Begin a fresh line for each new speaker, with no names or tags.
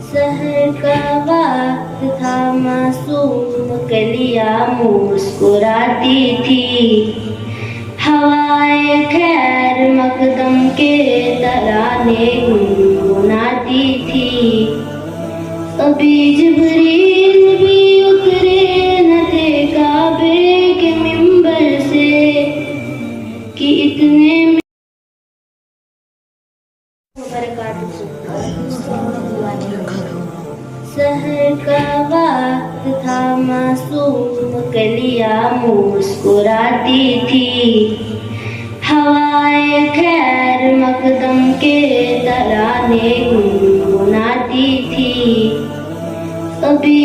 सहर का वक्त था, मासूम कलियां मुस्कुराती थी। हवाए खैर मकदम के तराने गुनगुनाती थी। कभी जिब्रील भी उतरे न थे काबे के मिंबर से कि इतने सहर का वक्त था, मासूम कलियां मुस्कुराती थी। हवाए खैर मकदम के तराने गुनगुनाती थी। कभी